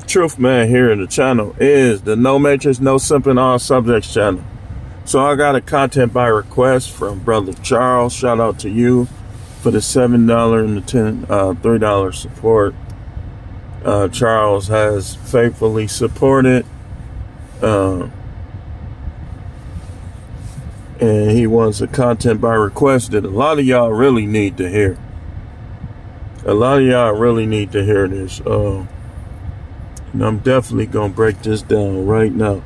Truth Man here in the channel is the No Matrix, No Simping All Subjects channel. So I got a content by request from Brother Charles. Shout out to you for the $7 and the $3 support. Charles has faithfully supported, and he wants a content by request that a lot of y'all really need to hear. A lot of y'all really need to hear this. And I'm definitely going to break this down right now.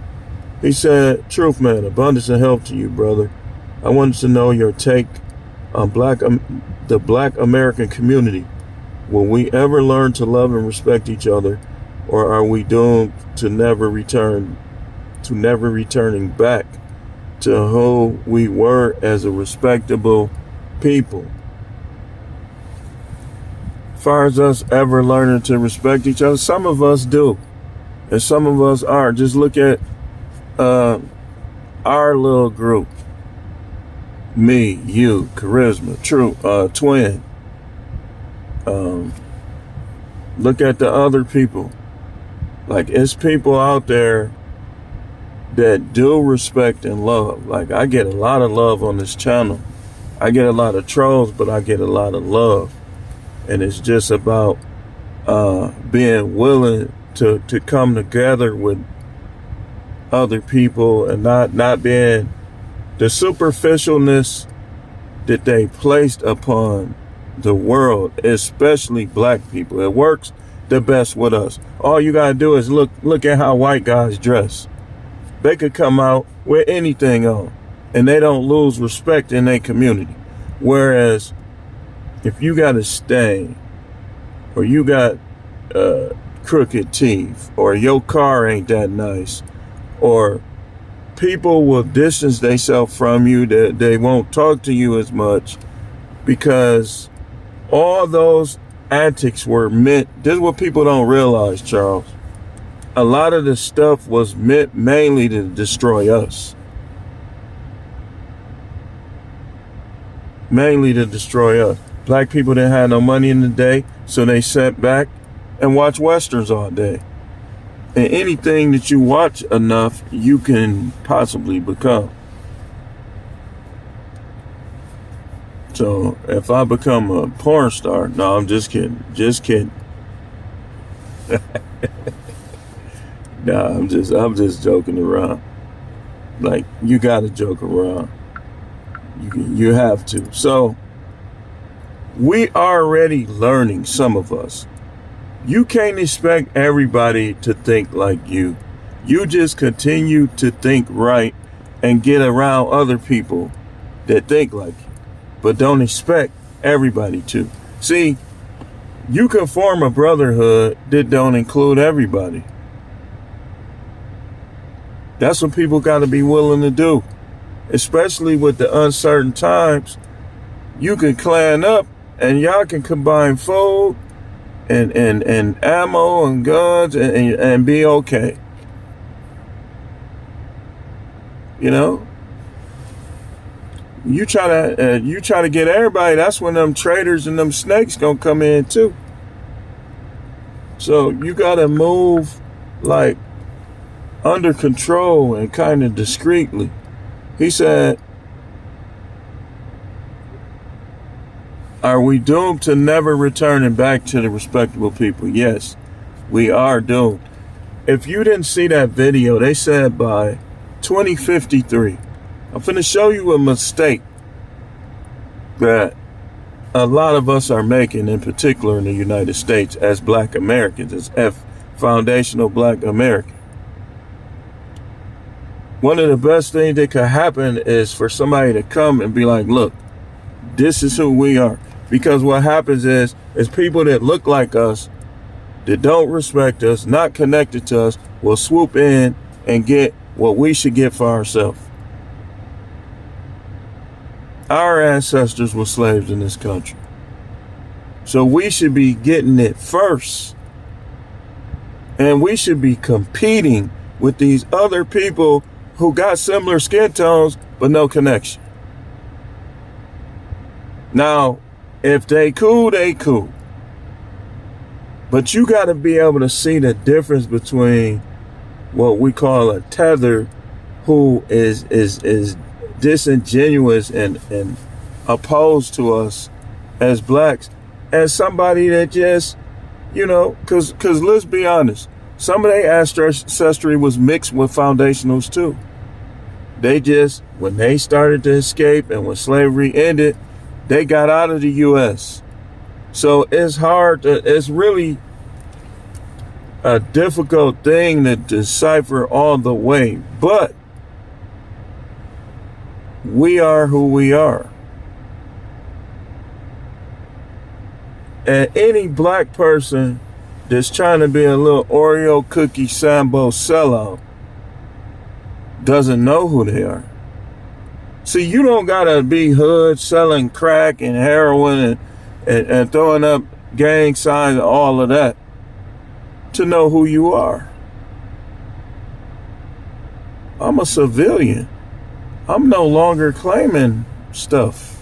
He said, Truth Man, abundance of health to you, brother. I wanted to know your take on the Black American community. Will we ever learn to love and respect each other, or are we doomed to never returning back to who we were as a respectable people? As far as us ever learning to respect each other, some of us do, and some of us are. Just look at our little group. Me, you, Charisma, Twin. Look at the other people. Like, it's people out there that do respect and love. Like, I get a lot of love on this channel. I get a lot of trolls, but I get a lot of love. And it's just about being willing to come together with other people and not being the superficialness that they placed upon the world, especially black people. It works the best with us. All you gotta do is look at how white guys dress. They could come out with anything on and they don't lose respect in their community. Whereas if you got a stain, or you got crooked teeth, or your car ain't that nice, or people will distance themselves from you, that they won't talk to you as much, because all those antics were meant. This is what people don't realize, Charles. A lot of the stuff was meant mainly to destroy us. Mainly to destroy us. Black people didn't have no money in the day, so they sat back and watched Westerns all day. And anything that you watch enough, you can possibly become. So if I become a porn star, no, I'm just kidding. Just kidding. Nah, I'm just joking around. Like, you gotta joke around. You have to. So we already learning, some of us. You can't expect everybody to think like you. You just continue to think right and get around other people that think like you, but don't expect everybody to. See, you can form a brotherhood that don't include everybody. That's what people got to be willing to do, especially with the uncertain times. You can clan up and y'all can combine food and ammo and guns and be okay. You know? You try to get everybody, that's when them traitors and them snakes gonna come in too. So you gotta move like under control and kind of discreetly. He said, are we doomed to never returning back to the respectable people? Yes, we are doomed. If you didn't see that video, they said by 2053, I'm finna show you a mistake that a lot of us are making, in particular in the United States, as Black Americans, as foundational Black American. One of the best things that could happen is for somebody to come and be like, look, this is who we are. Because what happens is people that look like us, that don't respect us, not connected to us, will swoop in and get what we should get for ourselves. Our ancestors were slaves in this country. So we should be getting it first. And we should be competing with these other people who got similar skin tones, but no connection. Now, if they cool, they cool. But you got to be able to see the difference between what we call a tether, who is disingenuous and opposed to us as blacks, and somebody that just, because let's be honest, some of their ancestry was mixed with foundationals too. They just, when they started to escape and when slavery ended, they got out of the U.S. So it's really a difficult thing to decipher all the way. But we are who we are. And any black person that's trying to be a little Oreo cookie Sambo sellout doesn't know who they are. See, you don't gotta be hood selling crack and heroin and throwing up gang signs and all of that to know who you are. I'm a civilian. I'm no longer claiming stuff.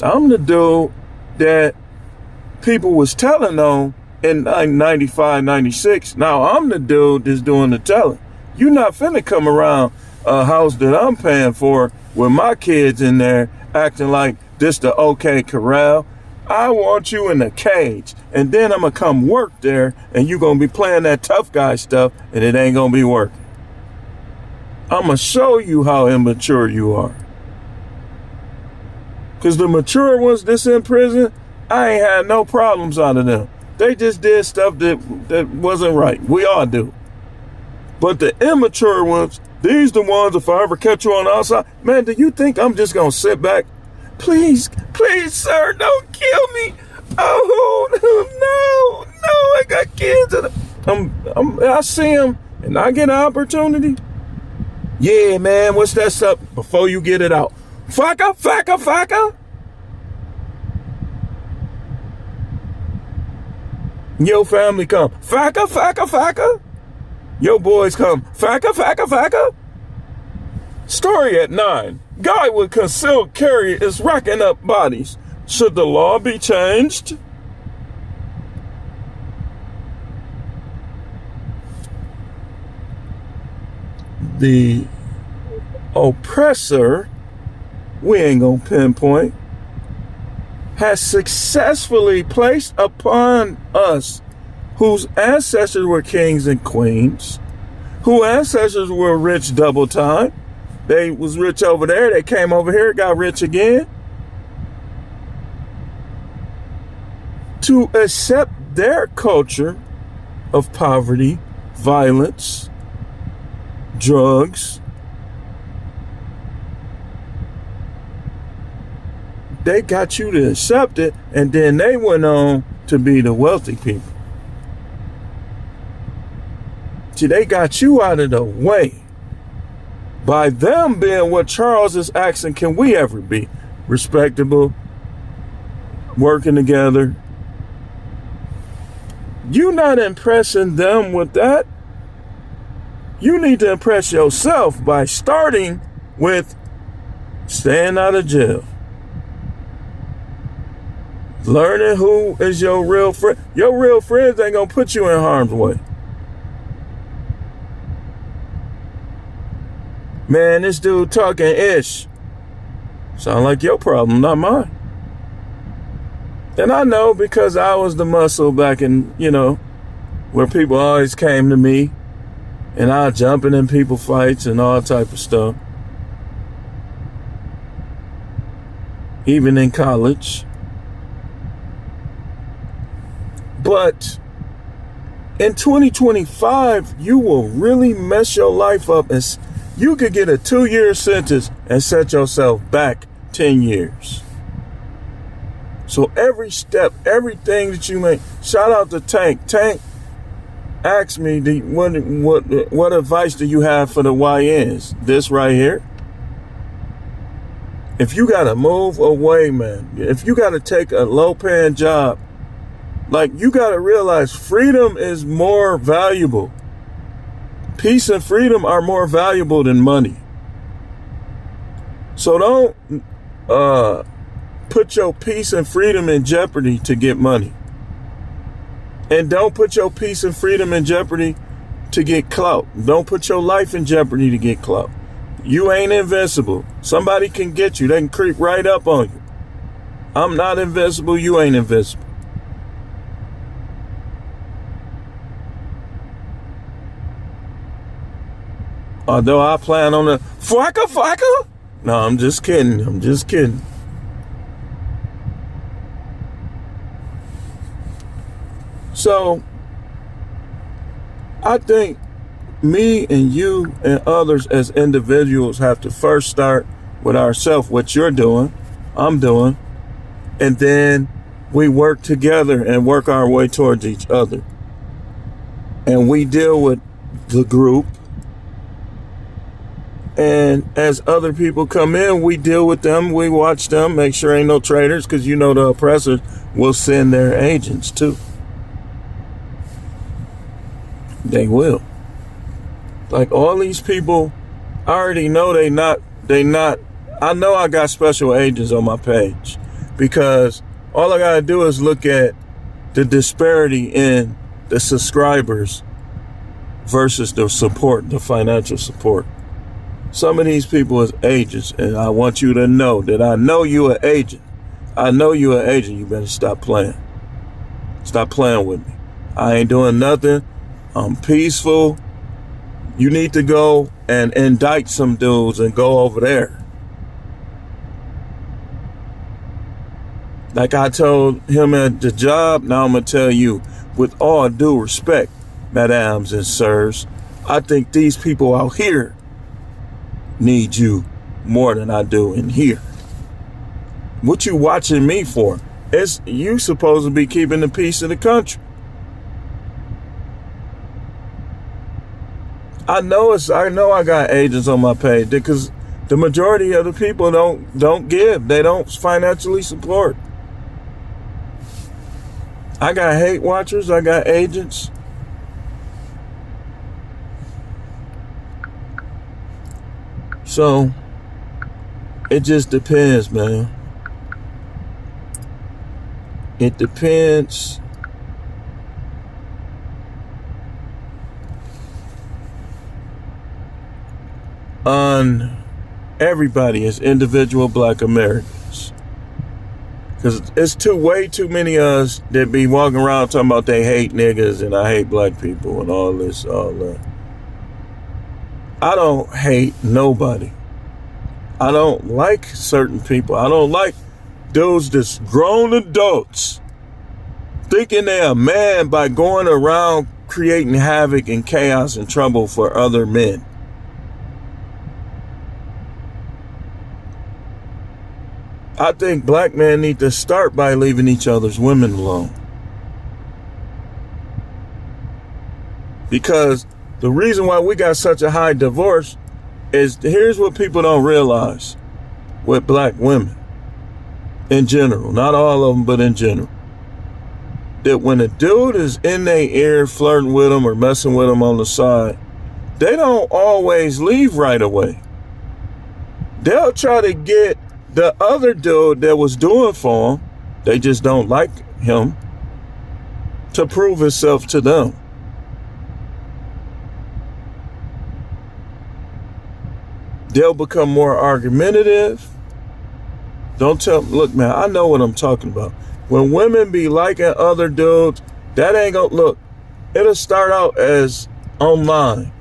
I'm the dude that people was telling on in 95, 96. Now I'm the dude that's doing the telling. You not finna come around a house that I'm paying for with my kids in there acting like this the OK Corral. I want you in a cage, and then I'm gonna come work there, and you gonna be playing that tough guy stuff, and it ain't gonna be working. I'm gonna show you how immature you are. Because the mature ones that's in prison, I ain't had no problems out of them. They just did stuff that wasn't right. We all do. But the immature ones, these the ones, if I ever catch you on the outside, man, do you think I'm just going to sit back? Please, sir, don't kill me. Oh, no, I got kids. I see them, and I get an opportunity. Yeah, man, what's that stuff? Before you get it out. Fucker. Your family come. Fucker. Your boys come. Fucker. Story at 9. Guy with concealed carry is racking up bodies. Should the law be changed? The oppressor, we ain't gonna pinpoint, has successfully placed upon us, whose ancestors were kings and queens, whose ancestors were rich double time. They was rich over there, they came over here, got rich again, to accept their culture of poverty, violence, drugs. They got you to accept it, and then they went on to be the wealthy people. See, they got you out of the way by them being what Charles is asking, can we ever be? Respectable, working together. You not impressing them with that. You need to impress yourself by starting with staying out of jail. Learning who is your real friend. Your real friends ain't gonna put you in harm's way. Man, this dude talking ish. Sound like your problem, not mine. And I know because I was the muscle back in, where people always came to me and I jumping in people fights and all type of stuff. Even in college. But in 2025, you will really mess your life up, and you could get a 2-year sentence and set yourself back 10 years. So every step, everything that you make, shout out to Tank. Tank asked me, what advice do you have for the YNs? This right here. If you got to move away, man, if you got to take a low-paying job, like, you got to realize freedom is more valuable. Peace and freedom are more valuable than money. So don't put your peace and freedom in jeopardy to get money. And don't put your peace and freedom in jeopardy to get clout. Don't put your life in jeopardy to get clout. You ain't invincible. Somebody can get you. They can creep right up on you. I'm not invincible. You ain't invincible. Although I plan on the fucker. No, I'm just kidding. So, I think me and you and others as individuals have to first start with ourselves, what you're doing, I'm doing, and then we work together and work our way towards each other. And we deal with the group. And as other people come in, we deal with them, we watch them, make sure ain't no traitors, because you know the oppressors will send their agents too. They will. Like all these people, I already know they not, I know I got special agents on my page because all I gotta do is look at the disparity in the subscribers versus the support, the financial support. Some of these people is agents, and I want you to know that I know you an agent. I know you an agent. You better stop playing. Stop playing with me. I ain't doing nothing. I'm peaceful. You need to go and indict some dudes and go over there. Like I told him at the job, now I'm going to tell you, with all due respect, madams and sirs, I think these people out here need you more than I do in here. What you watching me for? It's you supposed to be keeping the peace of the country. I know I got agents on my page because the majority of the people don't give. They don't financially support. I got hate watchers, I got agents. So, it just depends, man. It depends on everybody as individual Black Americans. Because it's way too many of us that be walking around talking about they hate niggas and I hate Black people and all this, all that. I don't hate nobody. I don't like certain people. I don't like those that's grown adults thinking they're a man by going around creating havoc and chaos and trouble for other men. I think Black men need to start by leaving each other's women alone. Because the reason why we got such a high divorce is here's what people don't realize with Black women in general, not all of them, but in general, that when a dude is in their ear flirting with them or messing with them on the side, they don't always leave right away. They'll try to get the other dude that was doing for them, they just don't like him, to prove himself to them. They'll become more argumentative. Look, man, I know what I'm talking about. When women be liking other dudes, that ain't gonna, look, it'll start out as online.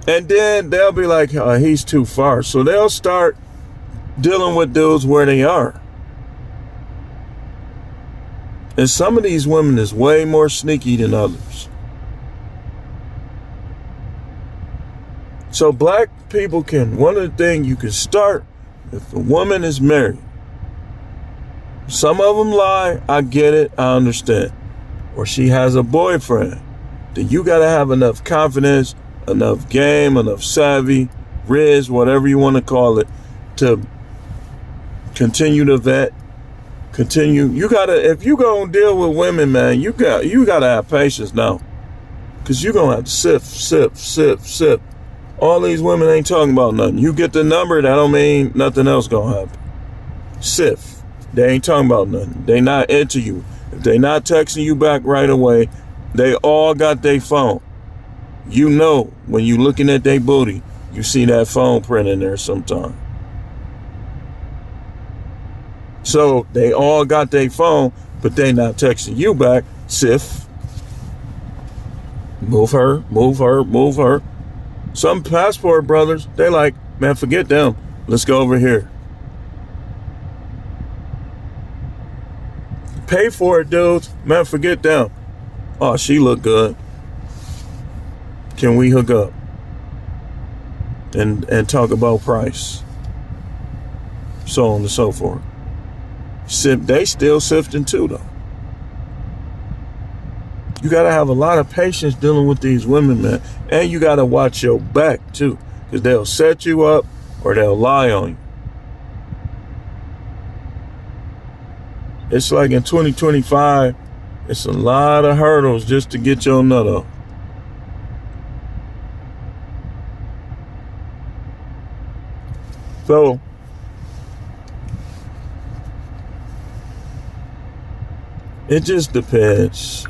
And then they'll be like, oh, he's too far. So they'll start dealing with dudes where they are. And some of these women is way more sneaky than others. So Black people one of the things you can start, if a woman is married, some of them lie, I get it, I understand. Or she has a boyfriend, then you gotta have enough confidence, enough game, enough savvy, riz, whatever you want to call it, to continue to vet, you gotta, if you gonna deal with women, man, you gotta have patience now. Cause you're gonna have to sip. All these women ain't talking about nothing. You get the number, that don't mean nothing else gonna happen. Sift. They ain't talking about nothing. They not into you. If they not texting you back right away, they all got their phone. You know when you looking at their booty, you see that phone print in there sometime. So they all got their phone, but they not texting you back. Sift. Move her, move her, move her. Some passport brothers, they like, man, forget them. Let's go over here. Pay for it, dudes. Man, forget them. Oh, she look good. Can we hook up? And talk about price. So on and so forth. They still sifting too, though. You got to have a lot of patience dealing with these women, man. And you got to watch your back, too. Because they'll set you up or they'll lie on you. It's like in 2025, it's a lot of hurdles just to get your nut up. So, it just depends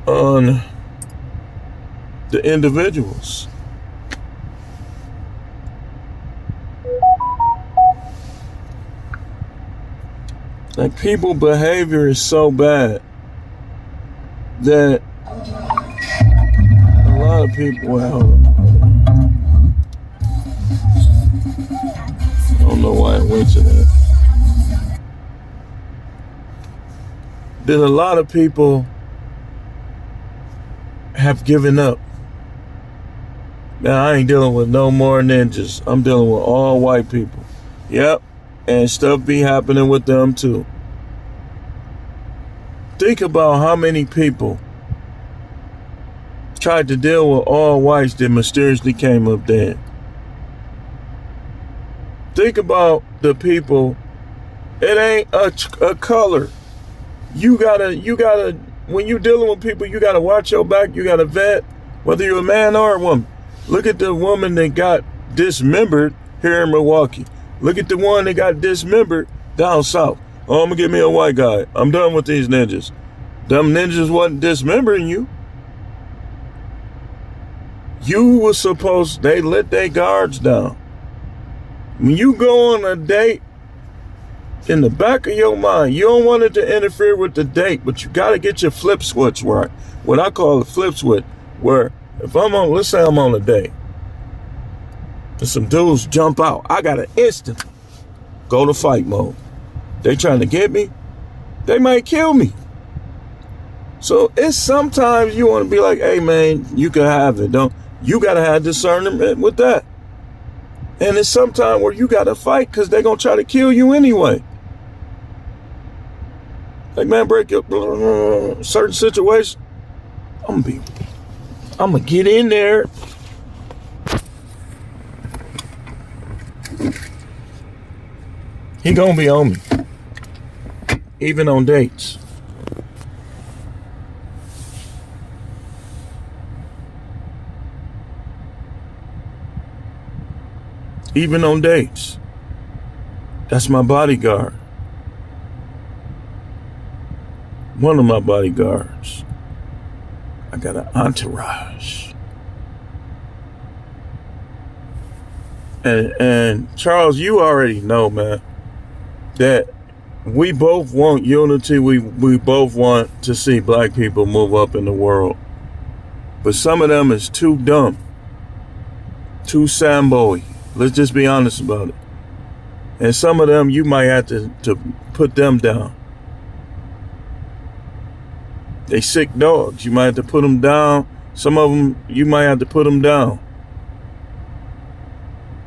on the individuals. Like, people behavior is so bad that a lot of people, well, I don't know why I went to that. That a lot of people have given up. Now, I ain't dealing with no more ninjas. I'm dealing with all white people. Yep. And stuff be happening with them too. Think about how many people tried to deal with all whites that mysteriously came up dead. Think about the people. It ain't a color. You gotta, when you dealing with people, you gotta watch your back. You gotta vet whether you're a man or a woman. Look at the woman that got dismembered here in Milwaukee. Look at the one that got dismembered down south. Oh, I'm gonna get me a white guy. I'm done with these ninjas. Them ninjas wasn't dismembering you. You were supposed, they let their guards down. When you go on a date, in the back of your mind, you don't want it to interfere with the date, but you gotta get your flip switch right. What I call a flip switch, where if I'm on, let's say I'm on a date, and some dudes jump out, I gotta instantly go to fight mode. They trying to get me, they might kill me. So it's sometimes you want to be like, hey man, you can have it. You gotta have discernment with that. And it's sometimes where you gotta fight because they're gonna try to kill you anyway. Like, man, break your certain situation. I'm gonna get in there. He gonna be on me. Even on dates. Even on dates. That's my bodyguard. One of my bodyguards. I got an entourage. And Charles, you already know, man, that we both want unity. We both want to see black people move up in the world. But some of them is too dumb. Too Sambo-y. Let's just be honest about it. And some of them, you might have to put them down. They sick dogs. You might have to put them down. Some of them, you might have to put them down.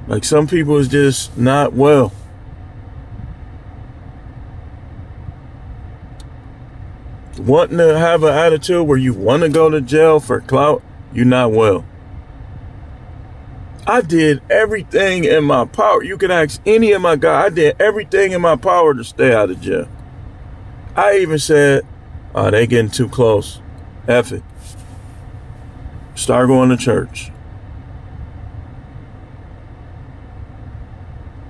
Like, some people is just not well. Wanting to have an attitude where you want to go to jail for clout, you're not well. I did everything in my power. You can ask any of my guys. I did everything in my power to stay out of jail. I even said, oh, they getting too close. F it. Start going to church.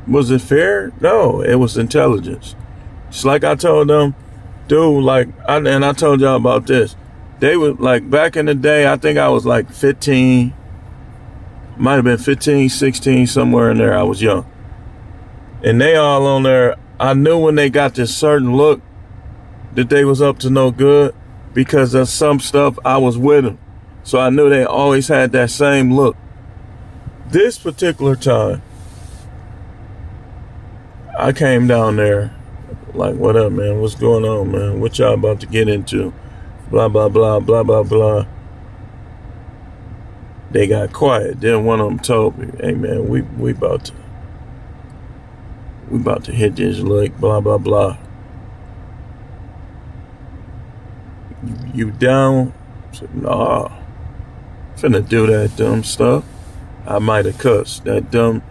Was it fear? No, it was intelligence. It's like I told them, dude, and I told y'all about this. They were like, back in the day, I think I was like 15, might have been 15, 16, somewhere in there. I was young. And they all on there, I knew when they got this certain look that they was up to no good because of some stuff I was with them. So I knew they always had that same look. This particular time, I came down there like, what up, man? What's going on, man? What y'all about to get into? Blah, blah, blah, blah, blah, blah. They got quiet. Then one of them told me, hey, man, we about to hit this lick, blah, blah, blah. You down? I said, nah. Finna do that dumb stuff. I might have cussed. That dumb.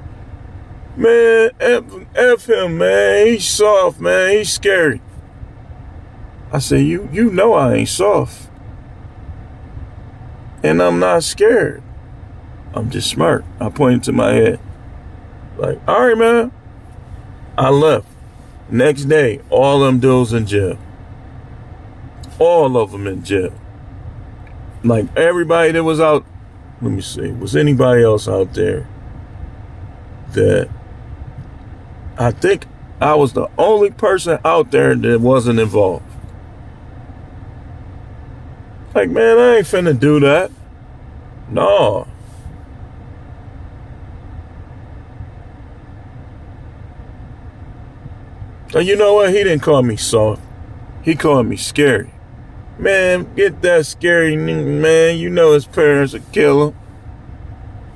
Man, F him, man. He's soft, man. He's scary. I said, you know I ain't soft. And I'm not scared. I'm just smart. I pointed to my head. Like, all right, man. I left. Next day, all them dudes in jail. All of them in jail. Like, everybody that was out, let me see, was anybody else out there that I think I was the only person out there that wasn't involved. Like, man, I ain't finna do that. No. And you know what? He didn't call me soft. He called me scary. Man, get that scary man. You know his parents would kill him.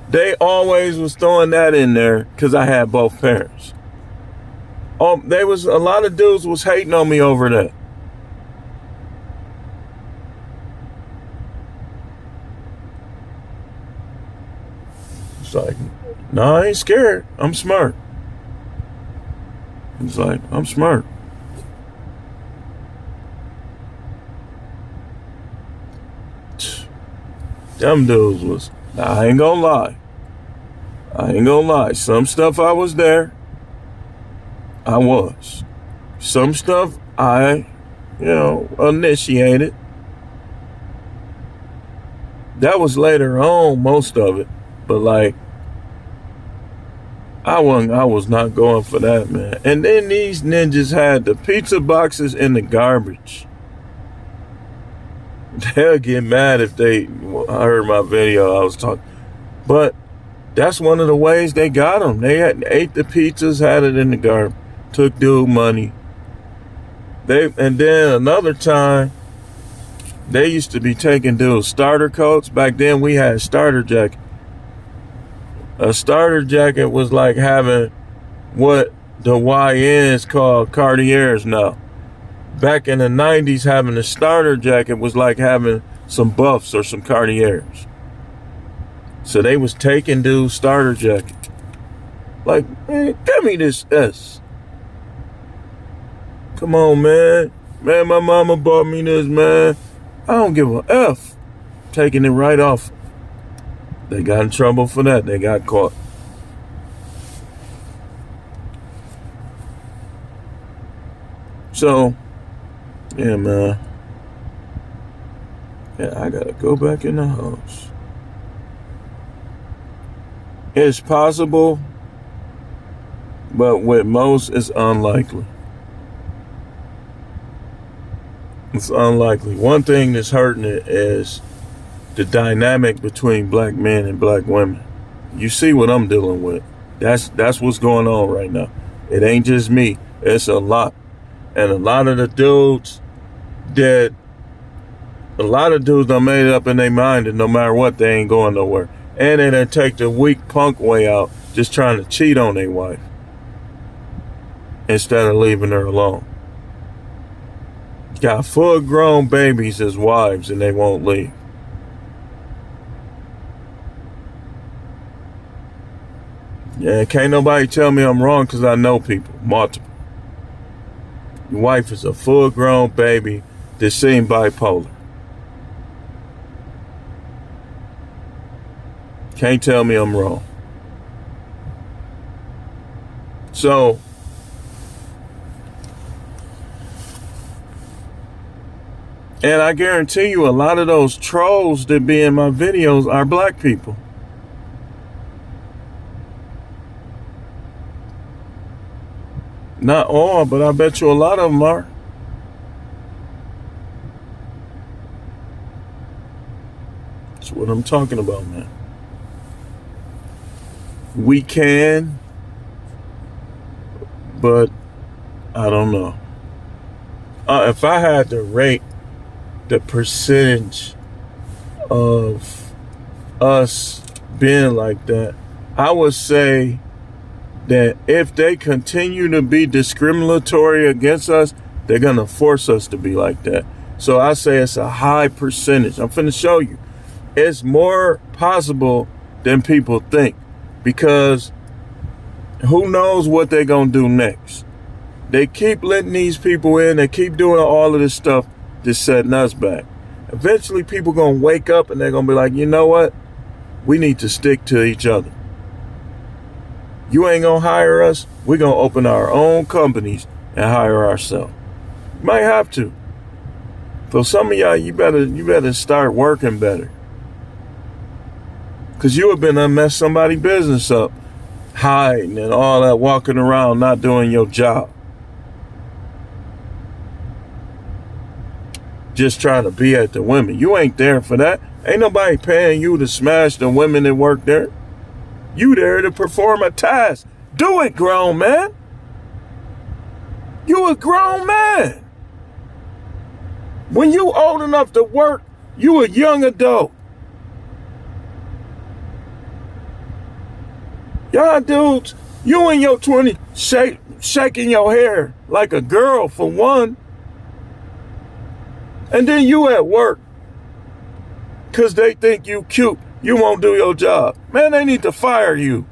They always was throwing that in there because I had both parents. There was a lot of dudes was hating on me over that. It's like, no, I ain't scared. I'm smart. It's like, I'm smart. Them dudes was, I ain't gonna lie. Some stuff I was there. I was. Some stuff I, initiated. That was later on, most of it. But like, I was not going for that, man. And then these ninjas had the pizza boxes in the garbage. They'll get mad if I heard my video I was talking. But that's one of the ways they got them. They ate the pizzas, had it in the garbage, took dude money. And then another time, they used to be taking dude starter coats. Back then we had starter jacket. A starter jacket was like having what the YNs call Cartiers now. Back in the 90s, having a starter jacket was like having some Buffs or some Cartiers. So they was taking dude's starter jacket. Like, man, give me this S. Come on, man. Man, my mama bought me this, man. I don't give a F. Taking it right off. They got in trouble for that. They got caught. So, yeah, man. Yeah, I gotta go back in the house. It's possible, but with most, it's unlikely. It's unlikely. One thing that's hurting it is the dynamic between black men and black women. You see what I'm dealing with. That's what's going on right now. It ain't just me. It's a lot. And a lot of the dudes done made it up in their mind that no matter what, they ain't going nowhere. And they done take the weak punk way out, just trying to cheat on their wife instead of leaving her alone. Got full grown babies as wives and they won't leave. Yeah, can't nobody tell me I'm wrong because I know people, multiple. Your wife is a full grown baby that seems bipolar. Can't tell me I'm wrong. So and I guarantee you a lot of those trolls that be in my videos are black people. Not all, but I bet you a lot of them are. That's what I'm talking about, man. We can, but I don't know. If I had to rate the percentage of us being like that, I would say that if they continue to be discriminatory against us, they're going to force us to be like that. So I say it's a high percentage. I'm finna show you. It's more possible than people think, because who knows what they're going to do next. They keep letting these people in. They keep doing all of this stuff that's setting us back. Eventually people going to wake up and they're going to be like, you know what? We need to stick to each other. You ain't going to hire us. We're going to open our own companies and hire ourselves. You might have to. For some of y'all, you better start working better. Because you have been to mess somebody's business up, hiding and all that, walking around not doing your job. Just trying to be at the women. You ain't there for that. Ain't nobody paying you to smash the women that work there. You there to perform a task. Do it, grown man. You a grown man. When you old enough to work, you a young adult. Y'all dudes, you in your 20s shaking your hair like a girl for one. And then you at work because they think you cute. You won't do your job. Man, they need to fire you.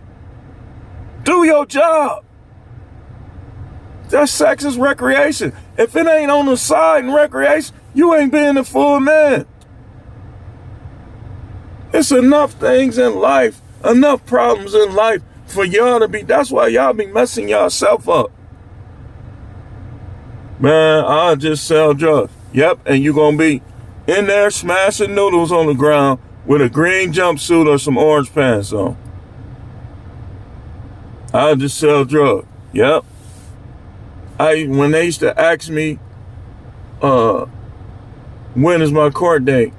Do your job. That's sex is recreation. If it ain't on the side in recreation, you ain't being a full man. It's enough things in life, enough problems in life for y'all to be. That's why y'all be messing yourself up. Man, I'll just sell drugs. Yep, and you gonna be in there smashing noodles on the ground with a green jumpsuit or some orange pants on. I'll just sell drugs. Yep. When they used to ask me, when is my court date?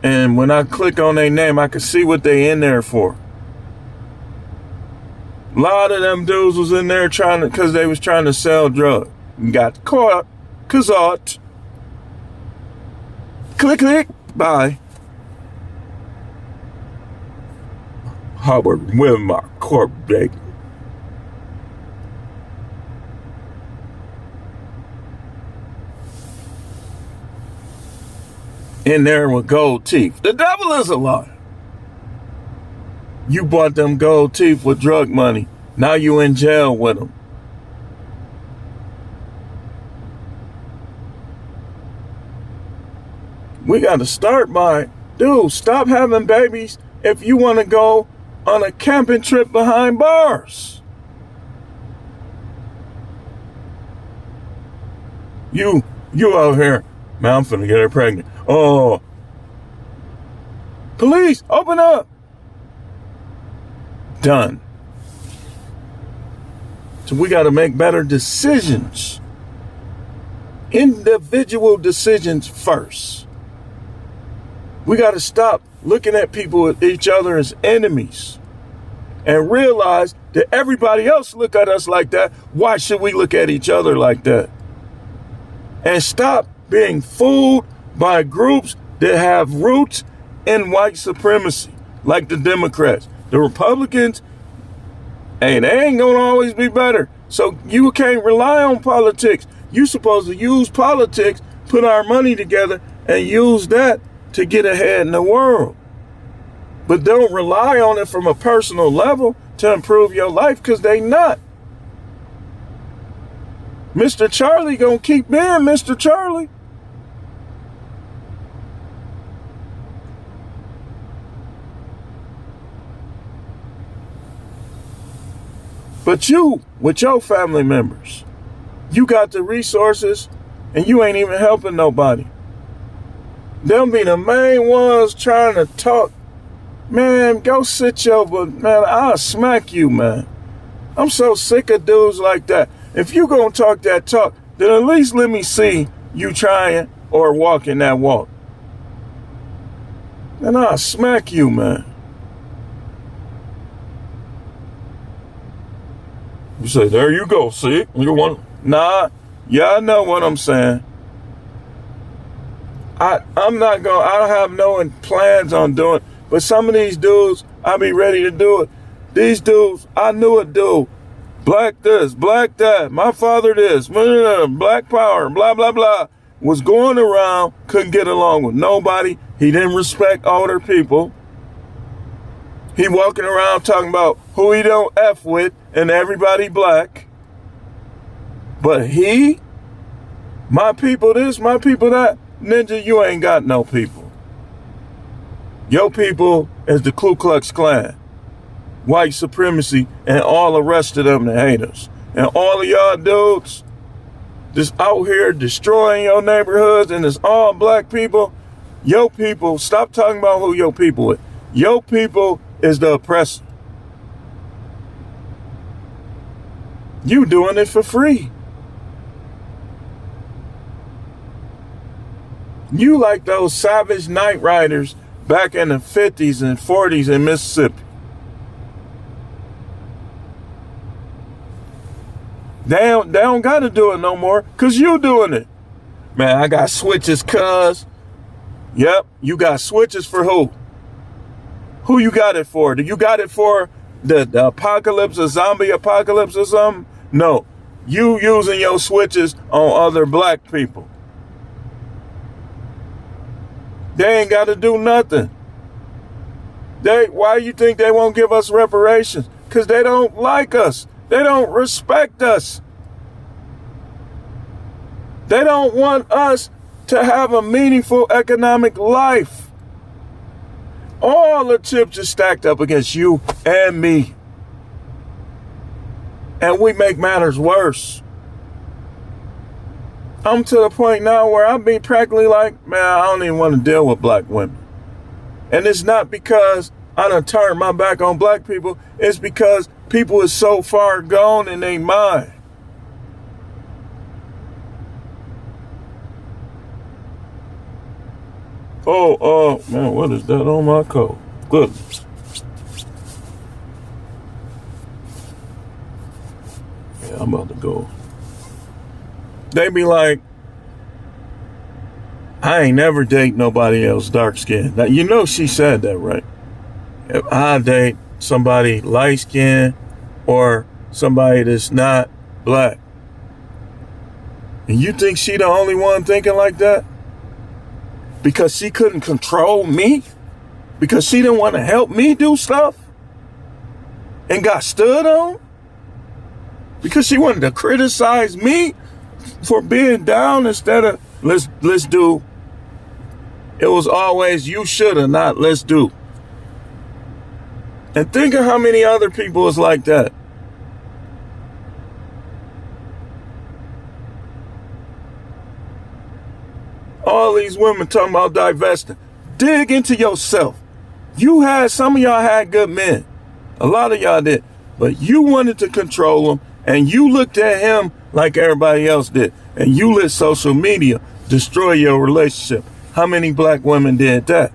And when I click on their name, I could see what they in there for. A lot of them dudes was in there because they was trying to sell drugs. Got caught, caught. Click, click, bye. Howard, with my court date. In there with gold teeth. The devil is a liar. You bought them gold teeth with drug money. Now you in jail with them. We got to start by, dude, stop having babies if you want to go on a camping trip behind bars. You out here, man, I'm finna get her pregnant. Oh, police, open up. Done. So we got to make better decisions. Individual decisions first. We got to stop looking at people, at each other as enemies, and realize that everybody else look at us like that. Why should we look at each other like that? And stop being fooled by groups that have roots in white supremacy, like the Democrats. The Republicans, hey, they ain't gonna always be better. So you can't rely on politics. You supposed to use politics, put our money together, and use that to get ahead in the world. But don't rely on it from a personal level to improve your life, because they not. Mr. Charlie gonna keep being Mr. Charlie. But you, with your family members, you got the resources and you ain't even helping nobody. Them be the main ones trying to talk. Man, go sit your butt. Man, I'll smack you, man. I'm so sick of dudes like that. If you gonna talk that talk, then at least let me see you trying or walking that walk. And I'll smack you, man. You say, there you go, see? You want? Nah, yeah, I know what I'm saying. I'm not gonna, I don't have no plans on doing, but some of these dudes, I be ready to do it. These dudes, I knew a dude, black this, black that, my father this, black power, blah, blah, blah, was going around, couldn't get along with nobody. He didn't respect older people. He walking around talking about who he don't F with and everybody black. But he, my people this, my people that, Ninja, you ain't got no people. Your people is the Ku Klux Klan, white supremacy, and all the rest of them that hate us. And all of y'all dudes just out here destroying your neighborhoods and it's all black people. Your people, stop talking about who your people is. Your people is the oppressor. You doing it for free. You like those savage night riders back in the 50s and 40s in Mississippi. They don't got to do it no more because you doing it. Man, I got switches, cuz. Yep, you got switches for who? Who you got it for? Do you got it for the apocalypse, a zombie apocalypse or something? No, you using your switches on other black people. They ain't got to do nothing. Why you think they won't give us reparations? Because they don't like us. They don't respect us. They don't want us to have a meaningful economic life. All the chips are stacked up against you and me. And we make matters worse. I'm to the point now where I be practically like, man, I don't even want to deal with black women. And it's not because I done turned my back on black people. It's because people is so far gone in their mind. Oh, man, what is that on my coat? Goodness. Yeah, I'm about to go. They be like, I ain't never date nobody else dark skinned. Now, you know she said that, right? If I date somebody light skinned or somebody that's not black. And you think she the only one thinking like that? Because she couldn't control me? Because she didn't want to help me do stuff? And got stood on? Because she wanted to criticize me for being down instead of let's do. It was always you shoulda, not let's do. And think of how many other people is like that. All these women talking about divesting. Dig into yourself. Some of y'all had good men. A lot of y'all did. But you wanted to control them and you looked at him like everybody else did. And you let social media destroy your relationship. How many black women did that?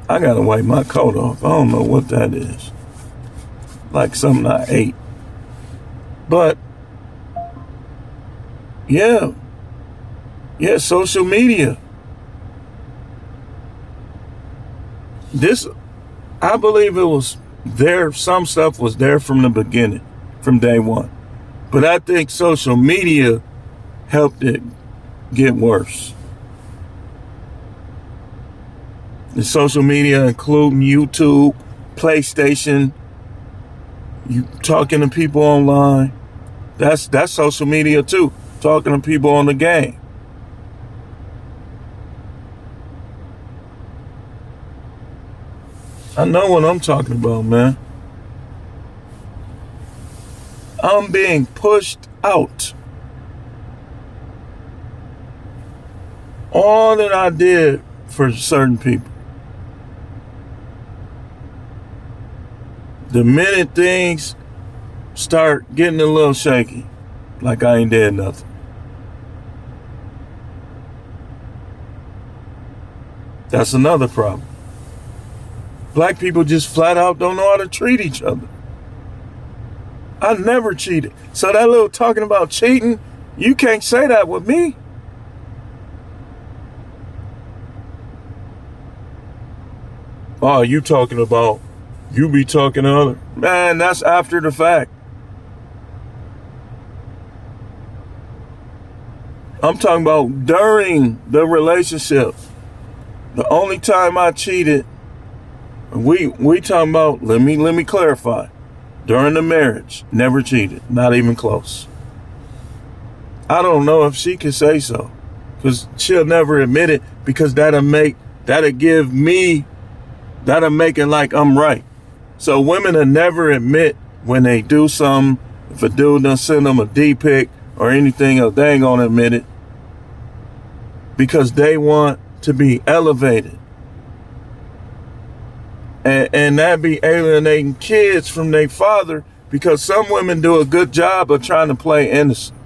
I gotta wipe my coat off. I don't know what that is. Like something I ate. But, yeah, social media. I believe it was there. Some stuff was there from the beginning, from day one. But I think social media helped it get worse. The social media, including YouTube, PlayStation, you talking to people online. That's social media too. Talking to people on the game. I know what I'm talking about, man. I'm being pushed out. All that I did for certain people. The minute things start getting a little shaky, like I ain't did nothing. That's another problem. Black people just flat out don't know how to treat each other. I never cheated. So that little talking about cheating, you can't say that with me. Oh, you talking about, you be talking to other. Man, that's after the fact. I'm talking about during the relationship. The only time I cheated, we talking about, let me clarify. During the marriage, never cheated, not even close. I don't know if she can say so, because she'll never admit it, because that'll make it like I'm right. So women will never admit when they do something. If a dude done send them a D-pic or anything else, they ain't gonna admit it, because they want to be elevated. And that be alienating kids from their father, because some women do a good job of trying to play innocent.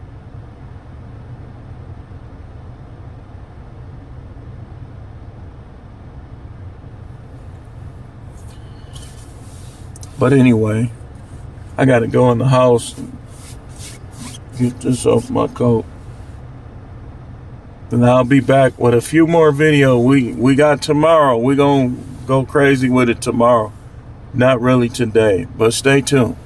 But anyway, I gotta go in the house and get this off my coat. And I'll be back with a few more videos. We got tomorrow. We gonna go crazy with it tomorrow. Not really today, but stay tuned.